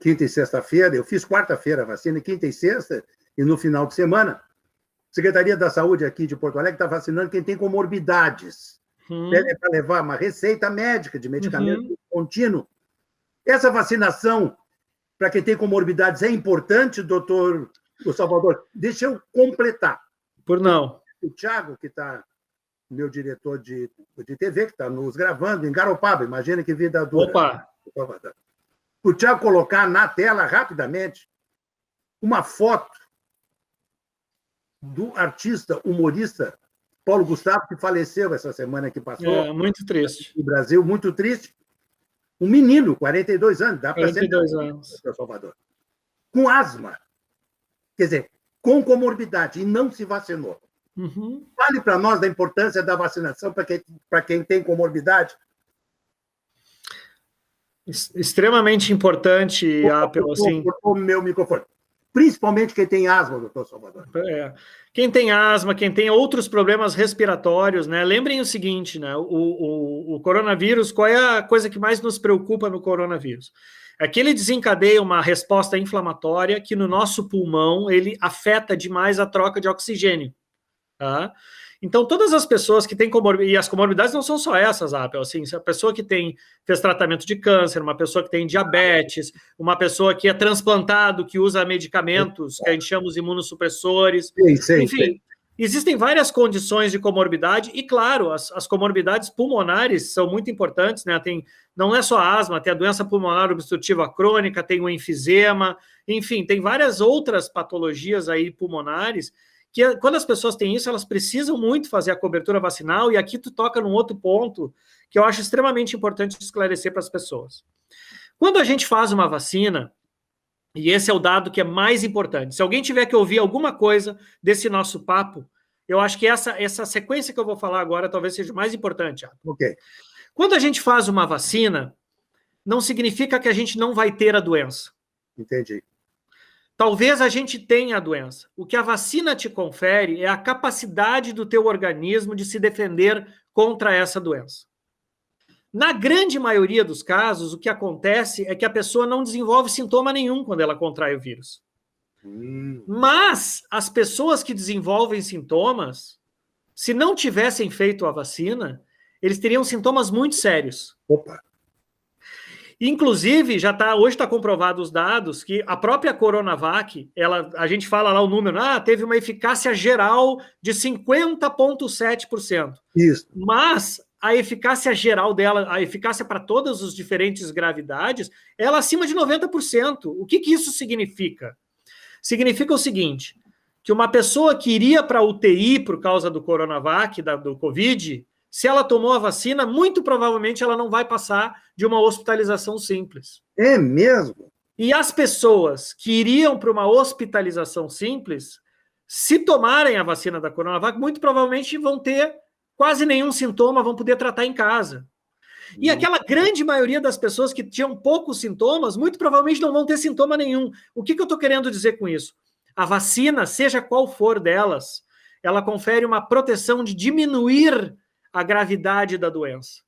quinta e sexta-feira, eu fiz quarta-feira a vacina, quinta e sexta, e no final de semana, a Secretaria da Saúde aqui de Porto Alegre está vacinando quem tem comorbidades. Pede para levar uma receita médica de medicamento contínuo. Essa vacinação para quem tem comorbidades é importante, doutor Salvador? Deixa eu completar. Por não. O Thiago, que está, meu diretor de TV, que está nos gravando em Garopaba, imagina que vida dura. Opa! O Thiago colocar na tela, rapidamente, uma foto do artista, humorista, Paulo Gustavo, que faleceu essa semana que passou. É, muito triste. No Brasil, muito triste. Um menino, 42 anos, dá para ser 42 anos. Salvador, com asma. Quer dizer, com comorbidade, e não se vacinou. Fale para nós da importância da vacinação para quem tem comorbidade. Extremamente importante, Apple, assim. O meu microfone. Principalmente quem tem asma, doutor Salvador. Quem tem asma, quem tem outros problemas respiratórios, né? Lembrem o seguinte, né? O coronavírus, qual é a coisa que mais nos preocupa no coronavírus? É que ele desencadeia uma resposta inflamatória que no nosso pulmão ele afeta demais a troca de oxigênio. Tá? Então, todas as pessoas que têm comorbidades, e as comorbidades não são só essas, Apple, assim, se a pessoa que fez tratamento de câncer, uma pessoa que tem diabetes, uma pessoa que é transplantado, que usa medicamentos, que a gente chama os imunossupressores, enfim, existem várias condições de comorbidade, e claro, as comorbidades pulmonares são muito importantes, né? Não é só a asma, tem a doença pulmonar obstrutiva crônica, tem o enfisema, enfim, tem várias outras patologias aí pulmonares, que quando as pessoas têm isso, elas precisam muito fazer a cobertura vacinal, e aqui tu toca num outro ponto que eu acho extremamente importante esclarecer para as pessoas. Quando a gente faz uma vacina, e esse é o dado que é mais importante, se alguém tiver que ouvir alguma coisa desse nosso papo, eu acho que essa sequência que eu vou falar agora talvez seja mais importante. Ok. Quando a gente faz uma vacina, não significa que a gente não vai ter a doença. Entendi. Talvez a gente tenha a doença. O que a vacina te confere é a capacidade do teu organismo de se defender contra essa doença. Na grande maioria dos casos, o que acontece é que a pessoa não desenvolve sintoma nenhum quando ela contrai o vírus. Mas as pessoas que desenvolvem sintomas, se não tivessem feito a vacina, eles teriam sintomas muito sérios. Opa! Inclusive, hoje está comprovado os dados que a própria Coronavac, a gente fala lá o número, teve uma eficácia geral de 50,7%. Isso. Mas a eficácia geral dela, a eficácia para todas as diferentes gravidades, ela é acima de 90%. O que isso significa? Significa o seguinte, que uma pessoa que iria para a UTI por causa do Coronavac, do Covid, se ela tomou a vacina, muito provavelmente ela não vai passar de uma hospitalização simples. É mesmo? E as pessoas que iriam para uma hospitalização simples, se tomarem a vacina da Coronavac, muito provavelmente vão ter quase nenhum sintoma, vão poder tratar em casa. E aquela grande maioria das pessoas que tinham poucos sintomas, muito provavelmente não vão ter sintoma nenhum. O que eu estou querendo dizer com isso? A vacina, seja qual for delas, ela confere uma proteção de diminuir a gravidade da doença.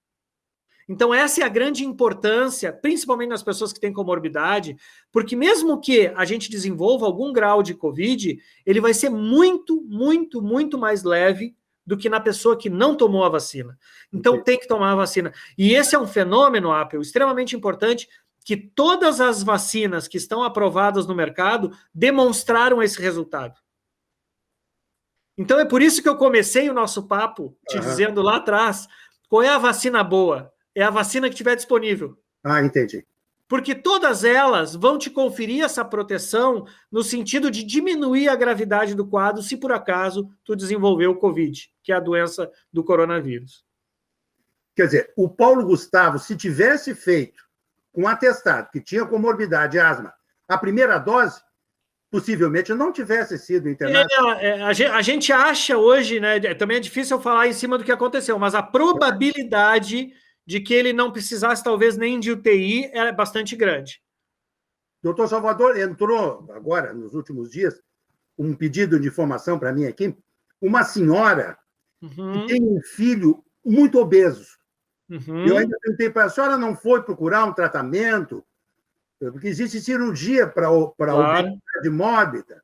Então, essa é a grande importância, principalmente nas pessoas que têm comorbidade, porque mesmo que a gente desenvolva algum grau de Covid, ele vai ser muito, muito, muito mais leve do que na pessoa que não tomou a vacina. Então, tem que tomar a vacina. E esse é um fenômeno, Apple, extremamente importante, que todas as vacinas que estão aprovadas no mercado demonstraram esse resultado. Então, é por isso que eu comecei o nosso papo te dizendo lá atrás, qual é a vacina boa? É a vacina que estiver disponível. Entendi. Porque todas elas vão te conferir essa proteção no sentido de diminuir a gravidade do quadro se por acaso tu desenvolveu o Covid, que é a doença do coronavírus. Quer dizer, o Paulo Gustavo, se tivesse feito com atestado que tinha comorbidade e asma, a primeira dose, possivelmente não tivesse sido internado. A gente acha hoje, né? Também é difícil eu falar em cima do que aconteceu, mas a probabilidade de que ele não precisasse, talvez, nem de UTI, é bastante grande. Doutor Salvador, entrou agora, nos últimos dias, um pedido de informação para mim aqui, uma senhora que tem um filho muito obeso. Eu ainda perguntei para a senhora, não foi procurar um tratamento? Porque existe cirurgia para obesidade mórbida.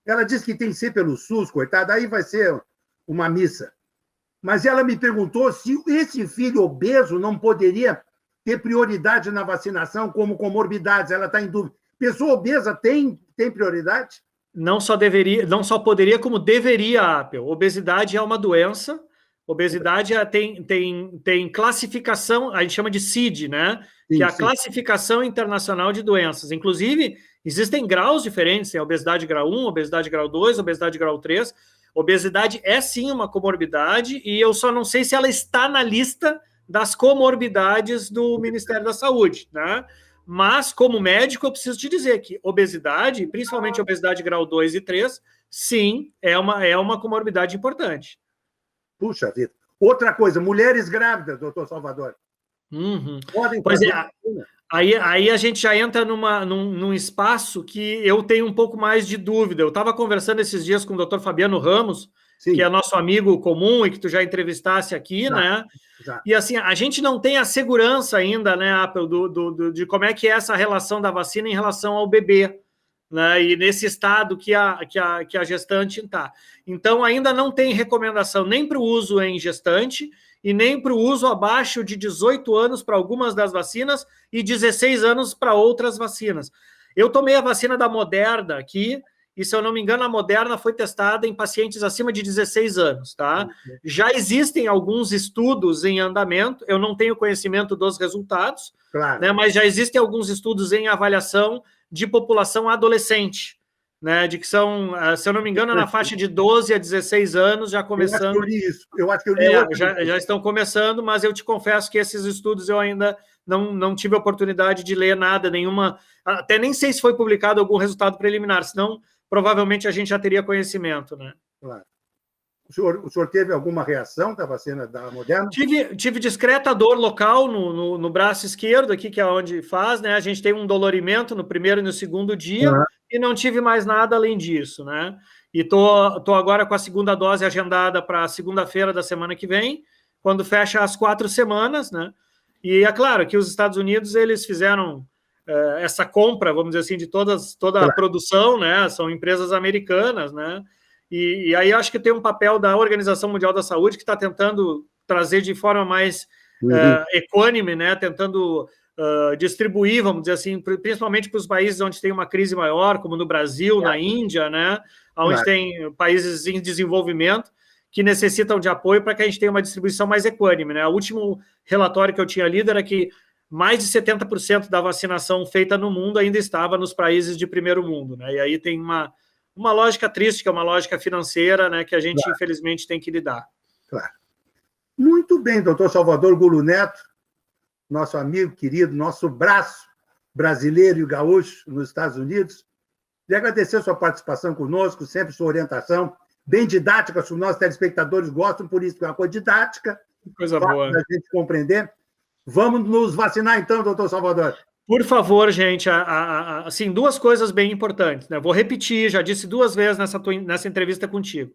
Ela disse que tem que ser pelo SUS, coitada, aí vai ser uma missa. Mas ela me perguntou se esse filho obeso não poderia ter prioridade na vacinação como comorbidades. Ela está em dúvida. Pessoa obesa tem prioridade? Não só poderia, como deveria, Apple. Obesidade é uma doença. Obesidade tem classificação, a gente chama de CID, né? Sim, que é a classificação internacional de doenças. Inclusive, existem graus diferentes, tem obesidade grau 1, obesidade grau 2, obesidade grau 3. Obesidade é sim uma comorbidade e eu só não sei se ela está na lista das comorbidades do Ministério da Saúde, né? Mas, como médico, eu preciso te dizer que obesidade, principalmente obesidade grau 2 e 3, sim, é uma comorbidade importante. Puxa vida. Outra coisa, mulheres grávidas, doutor Salvador. Podem fazer. Aí a gente já entra num espaço que eu tenho um pouco mais de dúvida. Eu estava conversando esses dias com o doutor Fabiano Ramos, que é nosso amigo comum e que tu já entrevistasse aqui, né? E assim, a gente não tem a segurança ainda, né, Apple, de como é que é essa relação da vacina em relação ao bebê, né? E nesse estado que a gestante está. Então, ainda não tem recomendação nem para o uso em gestante e nem para o uso abaixo de 18 anos para algumas das vacinas e 16 anos para outras vacinas. Eu tomei a vacina da Moderna aqui, e se eu não me engano, a Moderna foi testada em pacientes acima de 16 anos, tá? Já existem alguns estudos em andamento, eu não tenho conhecimento dos resultados, né, mas já existem alguns estudos em avaliação de população adolescente, né, de que são, se eu não me engano, na faixa de 12 a 16 anos, já começando... Eu acho que eu li isso. Já estão começando, mas eu te confesso que esses estudos eu ainda não tive a oportunidade de ler nada, nenhuma... Até nem sei se foi publicado algum resultado preliminar, senão provavelmente a gente já teria conhecimento, né? Claro. O senhor teve alguma reação da vacina da Moderna? Tive discreta dor local no braço esquerdo, aqui, que é onde faz, né? A gente tem um dolorimento no primeiro e no segundo dia, e não tive mais nada além disso, né? E tô agora com a segunda dose agendada para segunda-feira da semana que vem, quando fecha as 4 semanas, né? E é claro que os Estados Unidos, eles fizeram essa compra, vamos dizer assim, de toda a produção, né? São empresas americanas, né? E aí acho que tem um papel da Organização Mundial da Saúde que está tentando trazer de forma mais equânime, né? Tentando distribuir, vamos dizer assim, principalmente para os países onde tem uma crise maior, como no Brasil, na Índia, né, onde tem países em desenvolvimento que necessitam de apoio para que a gente tenha uma distribuição mais equânime, né? O último relatório que eu tinha lido era que mais de 70% da vacinação feita no mundo ainda estava nos países de primeiro mundo, né? E aí tem uma lógica triste, que é uma lógica financeira, né, que a gente, infelizmente, tem que lidar. Claro. Muito bem, doutor Salvador Gulo Neto, nosso amigo querido, nosso braço brasileiro e gaúcho nos Estados Unidos. E agradecer a sua participação conosco, sempre sua orientação, bem didática, os nossos telespectadores gostam, por isso que é uma coisa didática. Coisa boa. Para a gente compreender. Vamos nos vacinar, então, doutor Salvador? Por favor, gente, assim, duas coisas bem importantes, né? Vou repetir, já disse 2 vezes nessa entrevista contigo.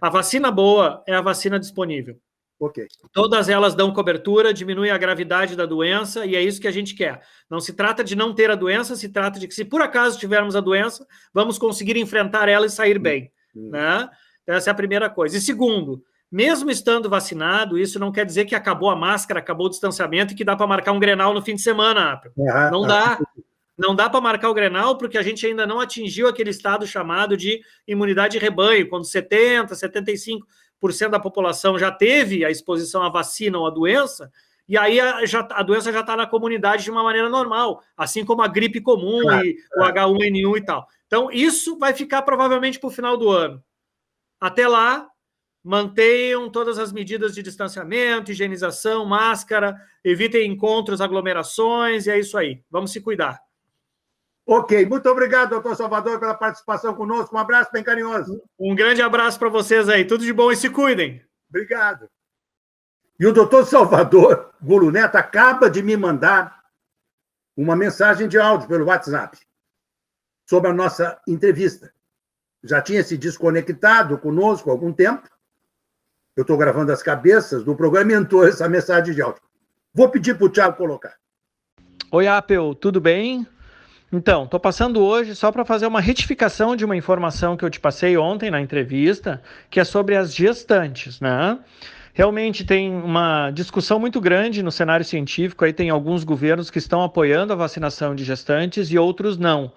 A vacina boa é a vacina disponível. Ok. Todas elas dão cobertura, diminuem a gravidade da doença, e é isso que a gente quer. Não se trata de não ter a doença, se trata de que, se por acaso tivermos a doença, vamos conseguir enfrentar ela e sair bem. Né? Essa é a primeira coisa. E segundo, mesmo estando vacinado, isso não quer dizer que acabou a máscara, acabou o distanciamento e que dá para marcar um Grenal no fim de semana. Não dá. Não dá para marcar o Grenal porque a gente ainda não atingiu aquele estado chamado de imunidade de rebanho, quando 70%, 75% da população já teve a exposição à vacina ou à doença, e aí a doença já está na comunidade de uma maneira normal, assim como a gripe comum e o H1N1 e tal. Então, isso vai ficar provavelmente para o final do ano. Até lá, mantenham todas as medidas de distanciamento, higienização, máscara, evitem encontros, aglomerações, e é isso aí. Vamos se cuidar. Ok, muito obrigado, doutor Salvador, pela participação conosco. Um abraço bem carinhoso. Um grande abraço para vocês aí. Tudo de bom e se cuidem. Obrigado. E o doutor Salvador Gulo Neto acaba de me mandar uma mensagem de áudio pelo WhatsApp sobre a nossa entrevista. Já tinha se desconectado conosco há algum tempo. Eu estou gravando as cabeças do programa e entrou essa mensagem de áudio. Vou pedir para o Thiago colocar. Oi, Apple, tudo bem? Então, estou passando hoje só para fazer uma retificação de uma informação que eu te passei ontem na entrevista, que é sobre as gestantes, né? Realmente tem uma discussão muito grande no cenário científico, aí tem alguns governos que estão apoiando a vacinação de gestantes e outros não.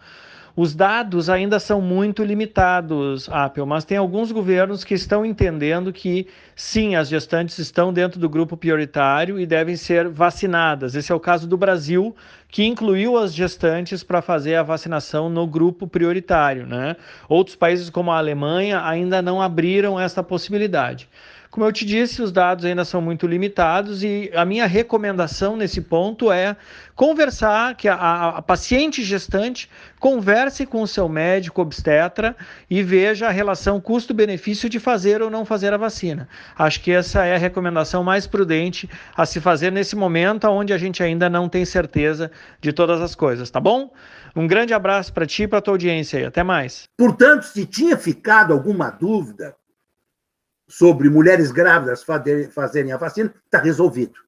Os dados ainda são muito limitados, Apple, mas tem alguns governos que estão entendendo que, sim, as gestantes estão dentro do grupo prioritário e devem ser vacinadas. Esse é o caso do Brasil, que incluiu as gestantes para fazer a vacinação no grupo prioritário, né? Outros países, como a Alemanha, ainda não abriram essa possibilidade. Como eu te disse, os dados ainda são muito limitados e a minha recomendação nesse ponto é conversar, que a paciente gestante converse com o seu médico obstetra e veja a relação custo-benefício de fazer ou não fazer a vacina. Acho que essa é a recomendação mais prudente a se fazer nesse momento onde a gente ainda não tem certeza de todas as coisas, tá bom? Um grande abraço para ti e para a tua audiência aí. Até mais. Portanto, se tinha ficado alguma dúvida sobre mulheres grávidas fazerem a vacina, está resolvido.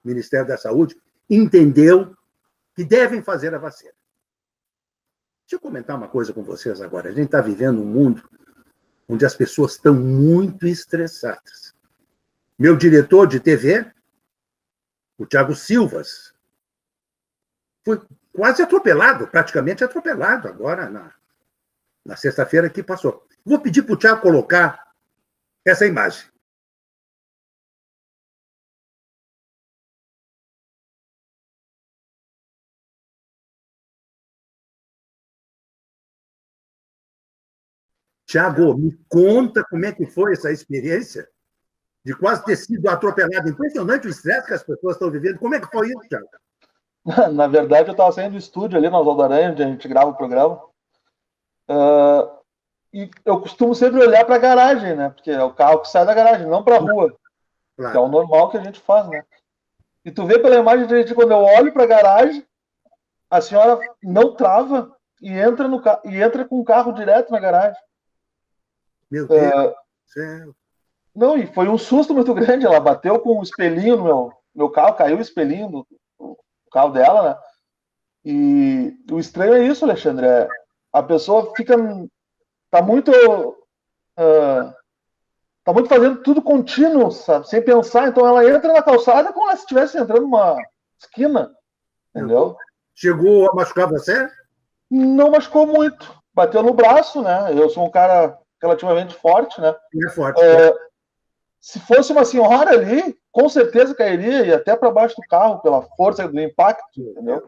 O Ministério da Saúde entendeu que devem fazer a vacina. Deixa eu comentar uma coisa com vocês agora. A gente está vivendo um mundo onde as pessoas estão muito estressadas. Meu diretor de TV, o Thiago Silvas, foi quase atropelado, praticamente atropelado agora na sexta-feira que passou. Vou pedir para o Thiago colocar essa imagem. Tiago, me conta como é que foi essa experiência de quase ter sido atropelado. Impressionante o estresse que as pessoas estão vivendo. Como é que foi isso, Tiago? Na verdade, eu estava saindo do estúdio ali na Oswaldo Aranha, onde a gente grava o programa. E eu costumo sempre olhar para a garagem, né? Porque é o carro que sai da garagem, não para a rua. Claro. Que é o normal que a gente faz, né? E tu vê pela imagem de quando eu olho para a garagem, a senhora não trava e entra com o carro direto na garagem. Meu Deus do céu. Não, e foi um susto muito grande. Ela bateu com um espelhinho no meu carro, caiu o espelhinho no carro dela, né? E o estranho é isso, Alexandre. A pessoa fica... Tá muito fazendo tudo contínuo, sabe? Sem pensar. Então ela entra na calçada como se estivesse entrando numa esquina. entendeu? Chegou a machucar você? Não machucou muito. Bateu no braço, né? Eu sou um cara relativamente forte, né? É forte. Se fosse uma senhora ali, com certeza cairia e até para baixo do carro pela força do impacto, entendeu?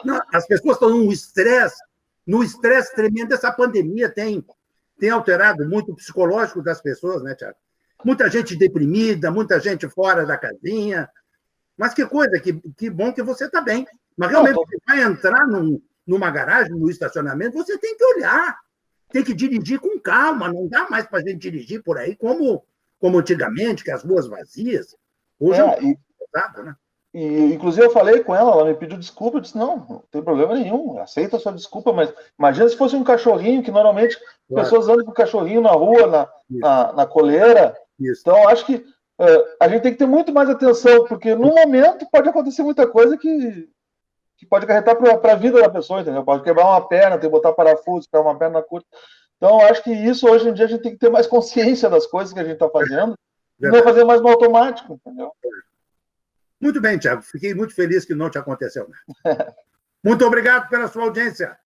Não, as pessoas estão num estresse tremendo. Essa pandemia tem alterado muito o psicológico das pessoas, né, Tiago? Muita gente deprimida, muita gente fora da casinha. Mas que coisa, que bom que você está bem. Mas realmente, você vai entrar numa garagem, no estacionamento, você tem que olhar, tem que dirigir com calma. Não dá mais para a gente dirigir por aí como antigamente, que as ruas vazias. Hoje pesado, né? E, inclusive, eu falei com ela me pediu desculpa, eu disse, não tem problema nenhum, aceita a sua desculpa, mas imagina se fosse um cachorrinho, que normalmente as pessoas andam com o cachorrinho na rua, na coleira. Isso. Então, acho que a gente tem que ter muito mais atenção, porque no momento pode acontecer muita coisa que pode acarretar para a vida da pessoa, entendeu? Pode quebrar uma perna, ter que botar parafuso, ficar uma perna curta. Então, acho que isso, hoje em dia, a gente tem que ter mais consciência das coisas que a gente está fazendo e não fazer mais no automático, entendeu? Muito bem, Tiago. Fiquei muito feliz que não te aconteceu. Muito obrigado pela sua audiência.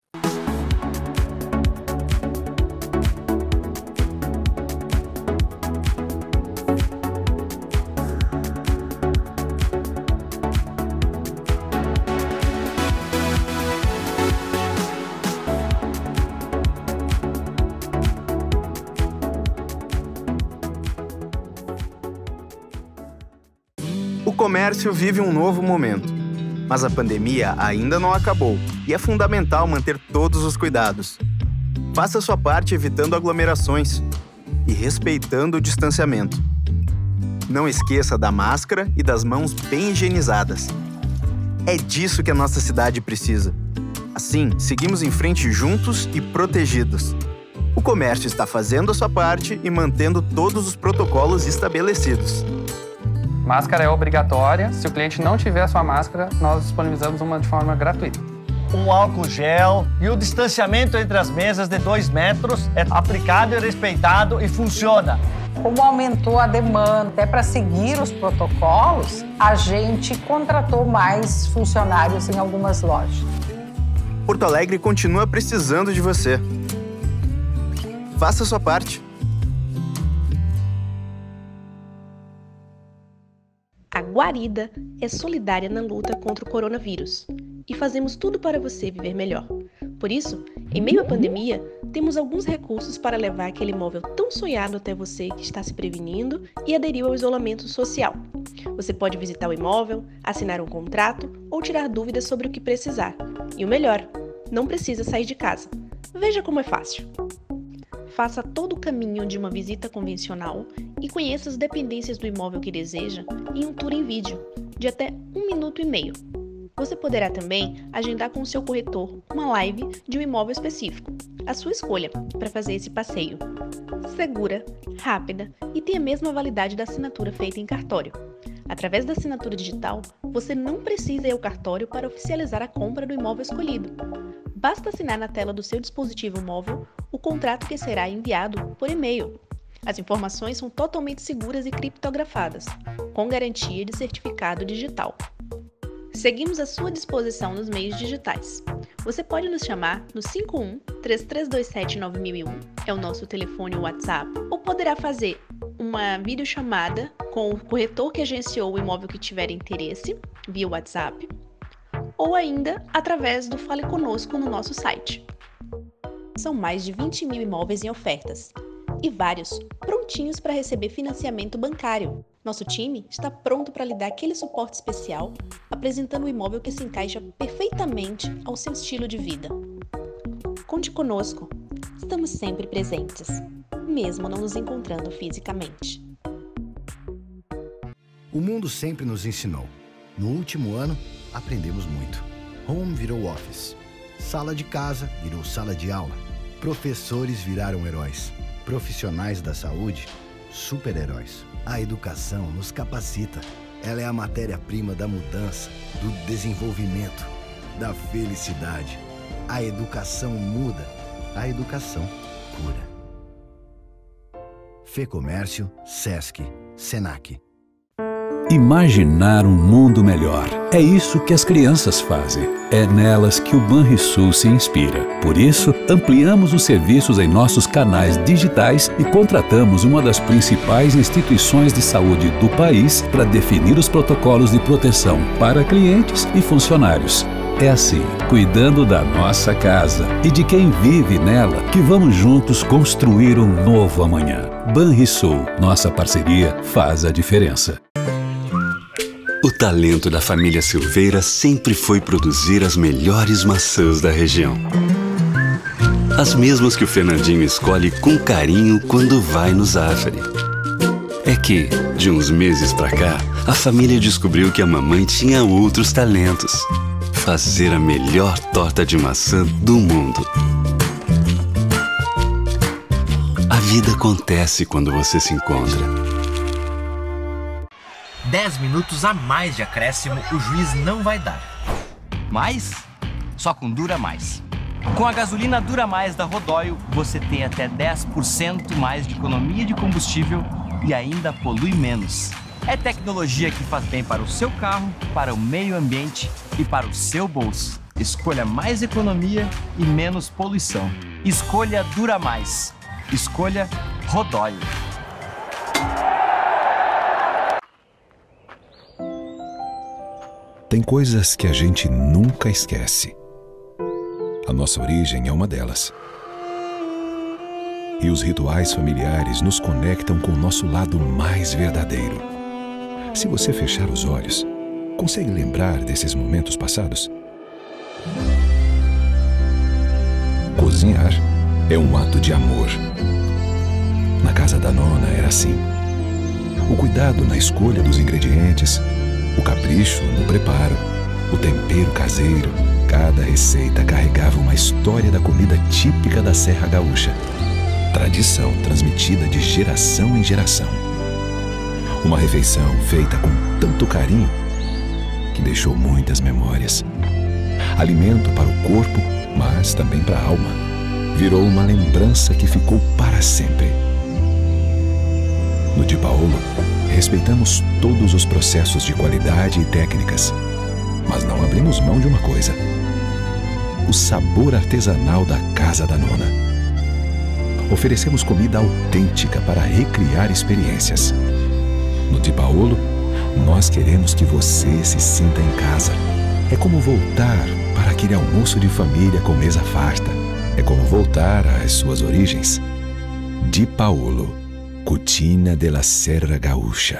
O comércio vive um novo momento, mas a pandemia ainda não acabou e é fundamental manter todos os cuidados. Faça sua parte evitando aglomerações e respeitando o distanciamento. Não esqueça da máscara e das mãos bem higienizadas. É disso que a nossa cidade precisa. Assim, seguimos em frente juntos e protegidos. O comércio está fazendo a sua parte e mantendo todos os protocolos estabelecidos. Máscara é obrigatória. Se o cliente não tiver a sua máscara, nós disponibilizamos uma de forma gratuita. Um álcool gel e o distanciamento entre as mesas de 2 metros é aplicado e respeitado e funciona. Como aumentou a demanda até para seguir os protocolos, a gente contratou mais funcionários em algumas lojas. Porto Alegre continua precisando de você. Faça a sua parte. A Guarida é solidária na luta contra o coronavírus e fazemos tudo para você viver melhor. Por isso, em meio à pandemia, temos alguns recursos para levar aquele imóvel tão sonhado até você que está se prevenindo e aderiu ao isolamento social. Você pode visitar o imóvel, assinar um contrato ou tirar dúvidas sobre o que precisar. E o melhor, não precisa sair de casa. Veja como é fácil. Faça todo o caminho de uma visita convencional e conheça as dependências do imóvel que deseja em um tour em vídeo, de até 1 minuto e meio. Você poderá também agendar com o seu corretor uma live de um imóvel específico, a sua escolha, para fazer esse passeio. Segura, rápida e tem a mesma validade da assinatura feita em cartório. Através da assinatura digital, você não precisa ir ao cartório para oficializar a compra do imóvel escolhido. Basta assinar na tela do seu dispositivo móvel o contrato que será enviado por e-mail. As informações são totalmente seguras e criptografadas, com garantia de certificado digital. Seguimos à sua disposição nos meios digitais. Você pode nos chamar no 51-3327-9001, é o nosso telefone WhatsApp, ou poderá fazer uma videochamada com o corretor que agenciou o imóvel que tiver interesse, via WhatsApp, ou ainda através do Fale Conosco no nosso site. São mais de 20 mil imóveis em ofertas e vários prontinhos para receber financiamento bancário. Nosso time está pronto para lhe dar aquele suporte especial, apresentando um imóvel que se encaixa perfeitamente ao seu estilo de vida. Conte conosco, estamos sempre presentes, mesmo não nos encontrando fisicamente. O mundo sempre nos ensinou. No último ano, aprendemos muito. Home virou office. Sala de casa virou sala de aula. Professores viraram heróis. Profissionais da saúde, super-heróis. A educação nos capacita. Ela é a matéria-prima da mudança, do desenvolvimento, da felicidade. A educação muda. A educação cura. Fê Comércio, Sesc, Senac. Imaginar um mundo melhor. É isso que as crianças fazem. É nelas que o Banrisul se inspira. Por isso, ampliamos os serviços em nossos canais digitais e contratamos uma das principais instituições de saúde do país para definir os protocolos de proteção para clientes e funcionários. É assim, cuidando da nossa casa e de quem vive nela, que vamos juntos construir um novo amanhã. Banrisul, nossa parceria faz a diferença. O talento da família Silveira sempre foi produzir as melhores maçãs da região. As mesmas que o Fernandinho escolhe com carinho quando vai no Zafari. É que, de uns meses pra cá, a família descobriu que a mamãe tinha outros talentos. Fazer a melhor torta de maçã do mundo. A vida acontece quando você se encontra. 10 minutos a mais de acréscimo o juiz não vai dar. Mas só com Dura Mais. Com a gasolina Dura Mais da Rodóio, você tem até 10% mais de economia de combustível e ainda polui menos. É tecnologia que faz bem para o seu carro, para o meio ambiente e para o seu bolso. Escolha mais economia e menos poluição. Escolha Dura Mais. Escolha Rodóio. Tem coisas que a gente nunca esquece. A nossa origem é uma delas. E os rituais familiares nos conectam com o nosso lado mais verdadeiro. Se você fechar os olhos, consegue lembrar desses momentos passados? Cozinhar é um ato de amor. Na casa da nona era assim. O cuidado na escolha dos ingredientes, o capricho no preparo, o tempero caseiro, cada receita carregava uma história da comida típica da Serra Gaúcha. Tradição transmitida de geração em geração. Uma refeição feita com tanto carinho que deixou muitas memórias. Alimento para o corpo, mas também para a alma. Virou uma lembrança que ficou para sempre. No Di Paolo, respeitamos todos os processos de qualidade e técnicas, mas não abrimos mão de uma coisa: o sabor artesanal da Casa da Nona. Oferecemos comida autêntica para recriar experiências. No Di Paolo, nós queremos que você se sinta em casa. É como voltar para aquele almoço de família com mesa farta. É como voltar às suas origens. Di Paolo, Cucina della Serra Gaúcha.